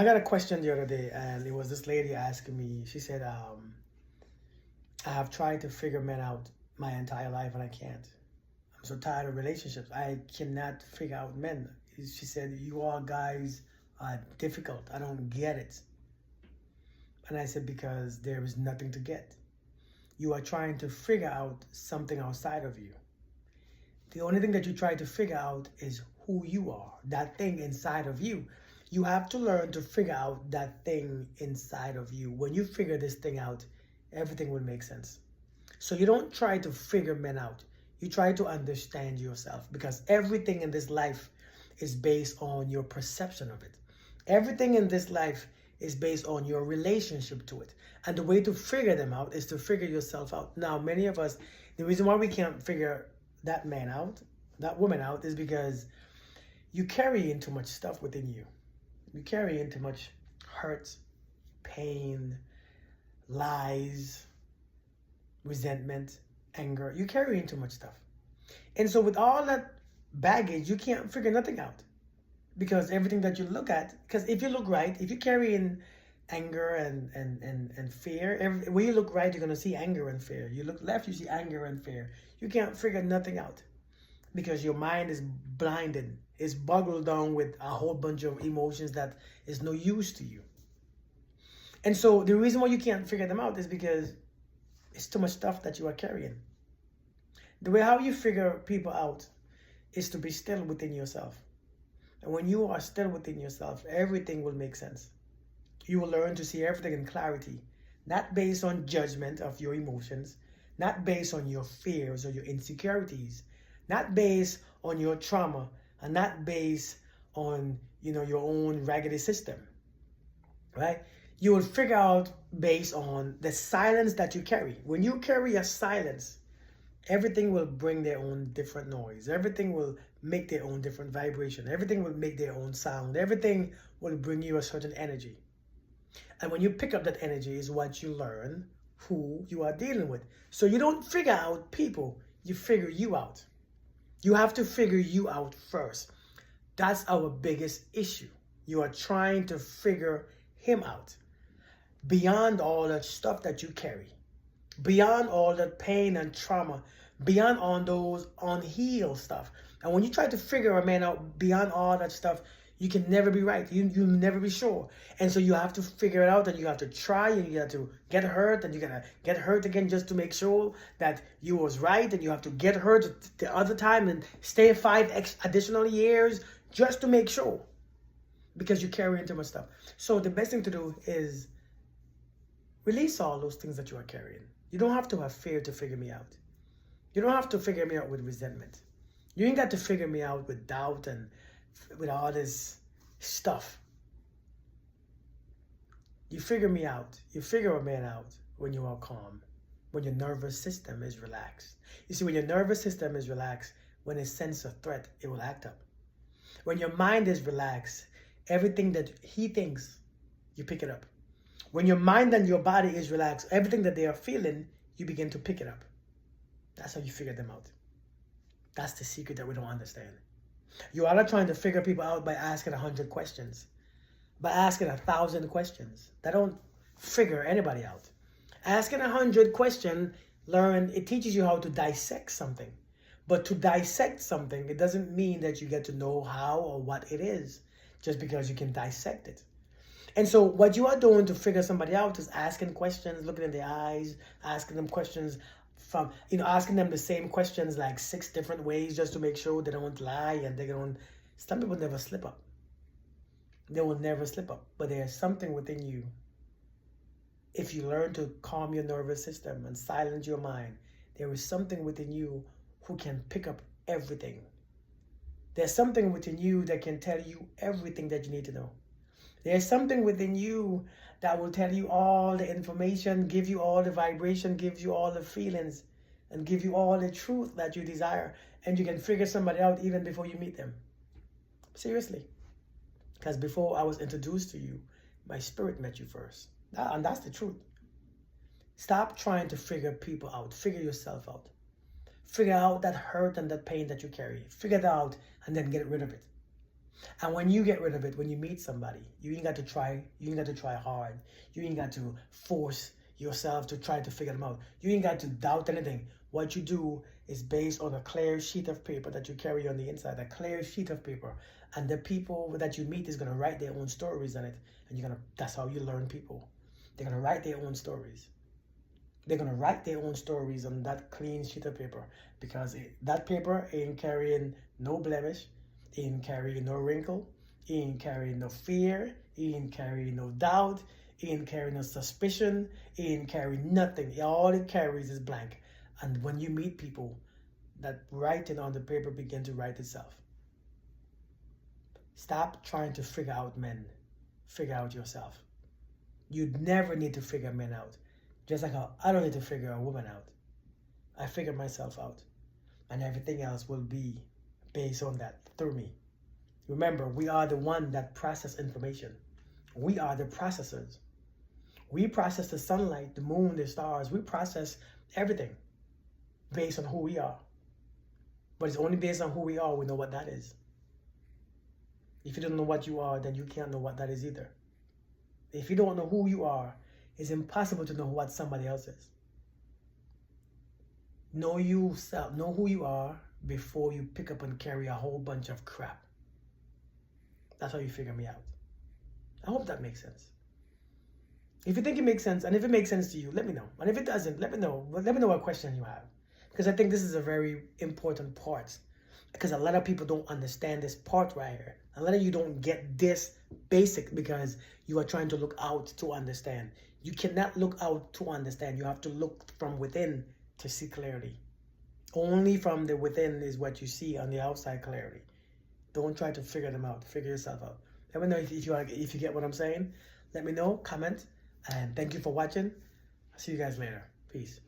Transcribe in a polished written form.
I got a question the other day, and it was this lady asking me. She said, I have tried to figure men out my entire life, and I can't. I'm so tired of relationships. I cannot figure out men. She said, you all guys are difficult. I don't get it. And I said, because there is nothing to get. You are trying to figure out something outside of you. The only thing that you try to figure out is who you are, that thing inside of you. You have to learn to figure out that thing inside of you. When you figure this thing out, everything will make sense. So you don't try to figure men out. You try to understand yourself, because everything in this life is based on your perception of it. Everything in this life is based on your relationship to it. And the way to figure them out is to figure yourself out. Now, many of us, the reason why we can't figure that man out, that woman out, is because you carry in too much stuff within you. You carry in too much hurt, pain, lies, resentment, anger. You carry in too much stuff. And so with all that baggage, you can't figure nothing out. Because everything that you look at, because if you look right, if you carry in anger and fear, when you look right, you're going to see anger and fear. You look left, you see anger and fear. You can't figure nothing out because your mind is blinded. It's boggled down with a whole bunch of emotions that is no use to you. And so the reason why you can't figure them out is because it's too much stuff that you are carrying. The way how you figure people out is to be still within yourself. And when you are still within yourself, everything will make sense. You will learn to see everything in clarity, not based on judgment of your emotions, not based on your fears or your insecurities, not based on your trauma, and not based on, your own raggedy system, right? You will figure out based on the silence that you carry. When you carry a silence, everything will bring their own different noise. Everything will make their own different vibration. Everything will make their own sound. Everything will bring you a certain energy. And when you pick up that energy is what you learn who you are dealing with. So you don't figure out people, you figure you out. You have to figure you out first. That's our biggest issue. You are trying to figure him out. Beyond all that stuff that you carry, beyond all that pain and trauma, beyond all those unhealed stuff. And when you try to figure a man out beyond all that stuff, you can never be right. You'll never be sure. And so you have to figure it out, and you have to try, and you have to get hurt, and you gotta get hurt again just to make sure that you was right, and you have to get hurt the other time and stay 5 additional years just to make sure, because you carry too much stuff. So the best thing to do is release all those things that you are carrying. You don't have to have fear to figure me out. You don't have to figure me out with resentment. You ain't got to figure me out with doubt and with all this stuff. You figure me out. You figure a man out when you are calm, when your nervous system is relaxed. You see, when your nervous system is relaxed, when it senses a threat, it will act up. When your mind is relaxed, everything that he thinks, you pick it up. When your mind and your body is relaxed, everything that they are feeling, you begin to pick it up. That's how you figure them out. That's the secret that we don't understand. You are not trying to figure people out by asking 100 questions, by asking 1,000 questions. That don't figure anybody out. Asking 100 questions, it teaches you how to dissect something. But to dissect something, it doesn't mean that you get to know how or what it is, just because you can dissect it. And so what you are doing to figure somebody out is asking questions, looking in their eyes, asking them questions from, asking them the same questions like 6 different ways just to make sure they don't lie and they don't. Some people never slip up. They will never slip up. But there's something within you. If you learn to calm your nervous system and silence your mind, there is something within you who can pick up everything. There's something within you that can tell you everything that you need to know. There's something within you that will tell you all the information, give you all the vibration, give you all the feelings, and give you all the truth that you desire. And you can figure somebody out even before you meet them. Seriously. Because before I was introduced to you, my spirit met you first. And that's the truth. Stop trying to figure people out. Figure yourself out. Figure out that hurt and that pain that you carry. Figure it out and then get rid of it. And when you get rid of it, when you meet somebody, you ain't got to try. You ain't got to try hard. You ain't got to force yourself to try to figure them out. You ain't got to doubt anything. What you do is based on a clear sheet of paper that you carry on the inside, a clear sheet of paper. And the people that you meet is gonna write their own stories on it. And that's how you learn people. They're gonna write their own stories. They're gonna write their own stories on that clean sheet of paper, because that paper ain't carrying no blemish, ain't carrying no wrinkle, ain't carrying no fear, ain't carrying no doubt, ain't carrying no suspicion, ain't carrying nothing. All it carries is blank. And when you meet people, that writing on the paper begin to write itself. Stop trying to figure out men. Figure out yourself. You never need to figure men out. Just like how I don't need to figure a woman out. I figure myself out. And everything else will be based on that through me. Remember, we are the one that process information. We are the processors. We process the sunlight, the moon, the stars. We process everything based on who we are. But it's only based on who we are we know what that is. If you don't know what you are, then you can't know what that is either. If you don't know who you are, it's impossible to know what somebody else is. Know yourself, know who you are before you pick up and carry a whole bunch of crap. That's how you figure me out. I hope that makes sense. If you think it makes sense, and if it makes sense to you, let me know. And if it doesn't, let me know. Let me know what question you have. Because I think this is a very important part. Because a lot of people don't understand this part right here. A lot of you don't get this basic because you are trying to look out to understand. You cannot look out to understand. You have to look from within to see clearly. Only from the within is what you see on the outside clearly. Don't try to figure them out. Figure yourself out. Let me know if you get what I'm saying. Let me know. Comment. And thank you for watching. I'll see you guys later. Peace.